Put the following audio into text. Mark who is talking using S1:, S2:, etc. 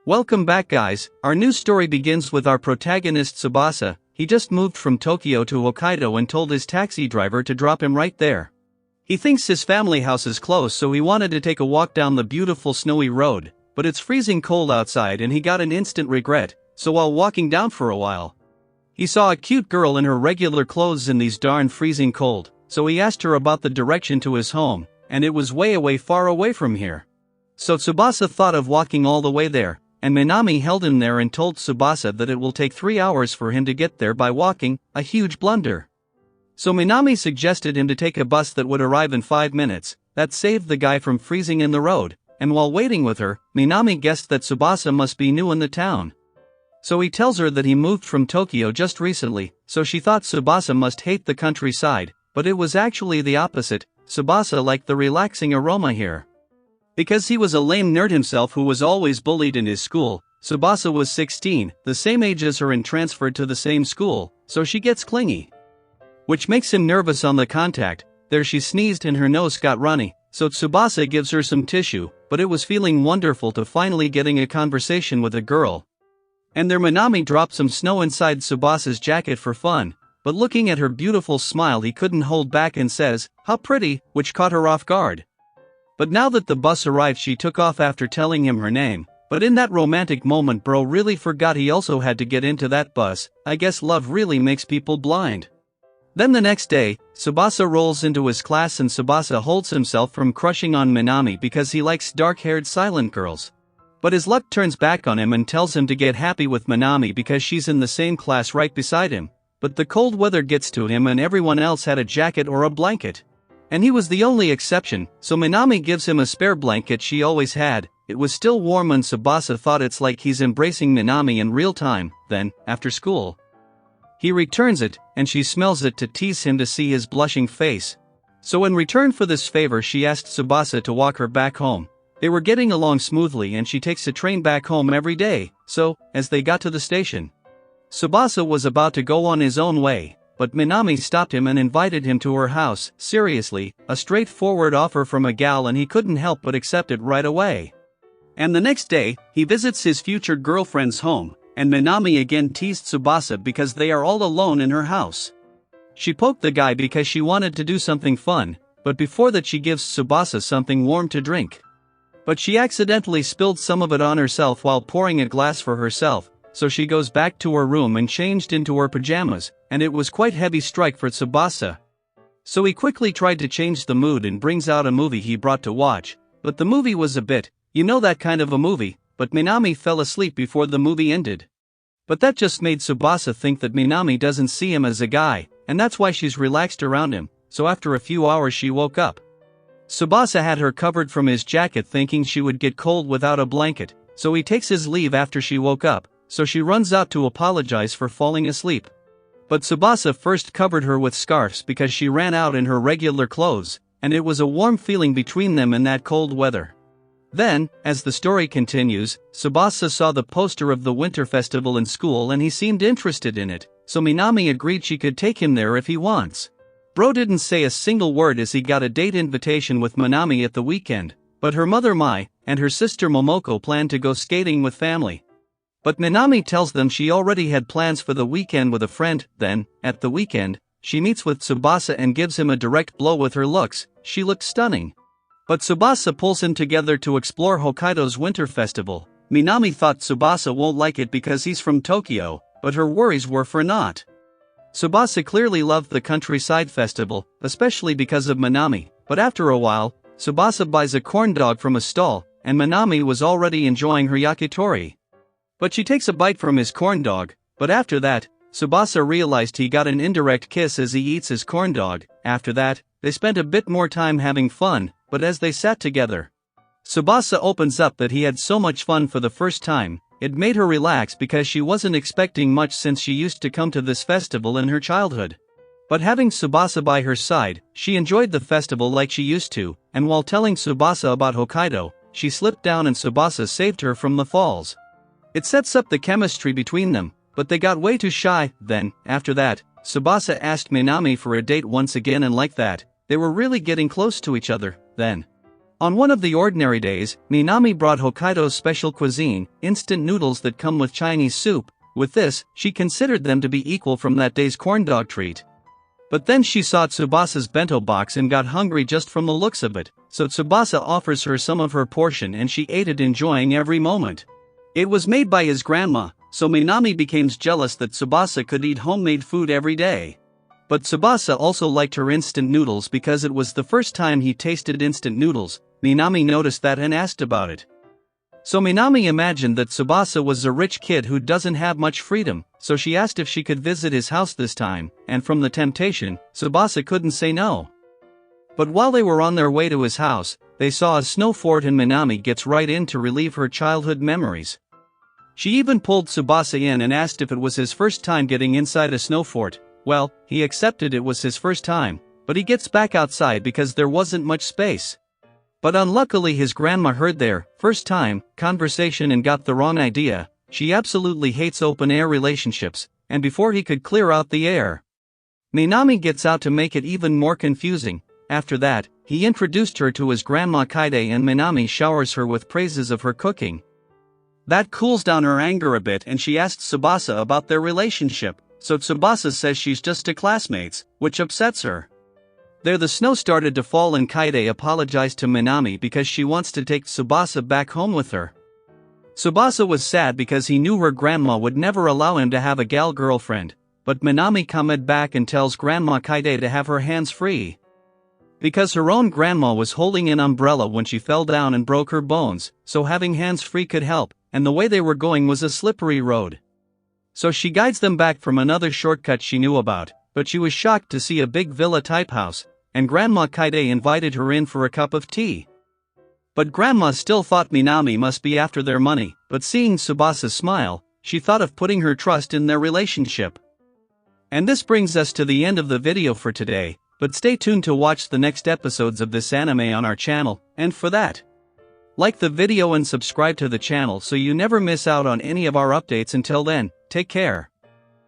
S1: Welcome back, guys. Our new story begins with our protagonist Tsubasa. He just moved from Tokyo to Hokkaido and told his taxi driver to drop him right there. He thinks his family house is close, so he wanted to take a walk down the beautiful snowy road, but it's freezing cold outside and he got an instant regret, so while walking down for a while, he saw a cute girl in her regular clothes in these darn freezing cold, so he asked her about the direction to his home, and it was way far away from here. So Tsubasa thought of walking all the way there, and Minami held him there and told Tsubasa that it will take 3 hours for him to get there by walking, a huge blunder. So Minami suggested him to take a bus that would arrive in 5 minutes, that saved the guy from freezing in the road, and while waiting with her, Minami guessed that Tsubasa must be new in the town. So he tells her that he moved from Tokyo just recently, so she thought Tsubasa must hate the countryside, but it was actually the opposite. Tsubasa liked the relaxing aroma here. Because he was a lame nerd himself who was always bullied in his school, Tsubasa was 16, the same age as her and transferred to the same school, so she gets clingy. Which makes him nervous on the contact. There she sneezed and her nose got runny, so Tsubasa gives her some tissue, but it was feeling wonderful to finally getting a conversation with a girl. And there Minami dropped some snow inside Tsubasa's jacket for fun, but looking at her beautiful smile he couldn't hold back and says, "How pretty," which caught her off guard. But now that the bus arrived she took off after telling him her name, but in that romantic moment bro really forgot he also had to get into that bus. I guess love really makes people blind. Then the next day, Tsubasa rolls into his class and Tsubasa holds himself from crushing on Minami because he likes dark-haired silent girls. But his luck turns back on him and tells him to get happy with Minami because she's in the same class right beside him. But the cold weather gets to him and everyone else had a jacket or a blanket. And he was the only exception, so Minami gives him a spare blanket she always had. It was still warm and Tsubasa thought it's like he's embracing Minami in real time. Then, after school, he returns it, and she smells it to tease him to see his blushing face. So in return for this favor she asked Tsubasa to walk her back home. They were getting along smoothly and she takes a train back home every day, so, as they got to the station, Tsubasa was about to go on his own way, but Minami stopped him and invited him to her house. Seriously, a straightforward offer from a gal and he couldn't help but accept it right away. And the next day, he visits his future girlfriend's home, and Minami again teased Tsubasa because they are all alone in her house. She poked the guy because she wanted to do something fun, but before that she gives Tsubasa something warm to drink. But she accidentally spilled some of it on herself while pouring a glass for herself, so she goes back to her room and changed into her pajamas, and it was quite heavy strike for Tsubasa. So he quickly tried to change the mood and brings out a movie he brought to watch, but the movie was a bit, you know, that kind of a movie, but Minami fell asleep before the movie ended. But that just made Tsubasa think that Minami doesn't see him as a guy, and that's why she's relaxed around him, so after a few hours she woke up. Tsubasa had her covered from his jacket thinking she would get cold without a blanket, so he takes his leave after she woke up, so she runs out to apologize for falling asleep. But Tsubasa first covered her with scarves because she ran out in her regular clothes, and it was a warm feeling between them in that cold weather. Then, as the story continues, Tsubasa saw the poster of the winter festival in school and he seemed interested in it, so Minami agreed she could take him there if he wants. Bro didn't say a single word as he got a date invitation with Minami at the weekend, but her mother Mai and her sister Momoko planned to go skating with family. But Minami tells them she already had plans for the weekend with a friend. Then, at the weekend, she meets with Tsubasa and gives him a direct blow with her looks. She looked stunning. But Tsubasa pulls him together to explore Hokkaido's winter festival. Minami thought Tsubasa won't like it because he's from Tokyo, but her worries were for naught. Tsubasa clearly loved the countryside festival, especially because of Minami, but after a while, Tsubasa buys a corn dog from a stall, and Minami was already enjoying her yakitori. But she takes a bite from his corn dog, but after that, Tsubasa realized he got an indirect kiss as he eats his corn dog. After that, they spent a bit more time having fun, but as they sat together, Tsubasa opens up that he had so much fun for the first time. It made her relax because she wasn't expecting much since she used to come to this festival in her childhood. But having Tsubasa by her side, she enjoyed the festival like she used to, and while telling Tsubasa about Hokkaido, she slipped down and Tsubasa saved her from the falls. It sets up the chemistry between them, but they got way too shy. Then, after that, Tsubasa asked Minami for a date once again and like that, they were really getting close to each other. Then, On one of the ordinary days, Minami brought Hokkaido's special cuisine, instant noodles that come with Chinese soup. With this, she considered them to be equal from that day's corndog treat. But then she saw Tsubasa's bento box and got hungry just from the looks of it, so Tsubasa offers her some of her portion and she ate it, enjoying every moment. It was made by his grandma, so Minami becomes jealous that Tsubasa could eat homemade food every day. But Tsubasa also liked her instant noodles because it was the first time he tasted instant noodles. Minami noticed that and asked about it. So Minami imagined that Tsubasa was a rich kid who doesn't have much freedom, so she asked if she could visit his house this time, and from the temptation, Tsubasa couldn't say no. But while they were on their way to his house, they saw a snow fort and Minami gets right in to relive her childhood memories. She even pulled Tsubasa in and asked if it was his first time getting inside a snow fort. Well, he accepted it was his first time, but he gets back outside because there wasn't much space. But unluckily his grandma heard their first time conversation and got the wrong idea. She absolutely hates open-air relationships, and before he could clear out the air, Minami gets out to make it even more confusing. After that, he introduced her to his grandma Kaide and Minami showers her with praises of her cooking. That cools down her anger a bit and she asks Tsubasa about their relationship, so Tsubasa says she's just a classmates, which upsets her. There the snow started to fall and Kaide apologized to Minami because she wants to take Tsubasa back home with her. Tsubasa was sad because he knew her grandma would never allow him to have a gal girlfriend, but Minami comes back and tells Grandma Kaide to have her hands free. Because her own grandma was holding an umbrella when she fell down and broke her bones, so having hands free could help, and the way they were going was a slippery road. So she guides them back from another shortcut she knew about, but she was shocked to see a big villa-type house, and Grandma Kaide invited her in for a cup of tea. But Grandma still thought Minami must be after their money, but seeing Tsubasa smile, she thought of putting her trust in their relationship. And this brings us to the end of the video for today, but stay tuned to watch the next episodes of this anime on our channel, and for that, like the video and subscribe to the channel so you never miss out on any of our updates. Until then, take care.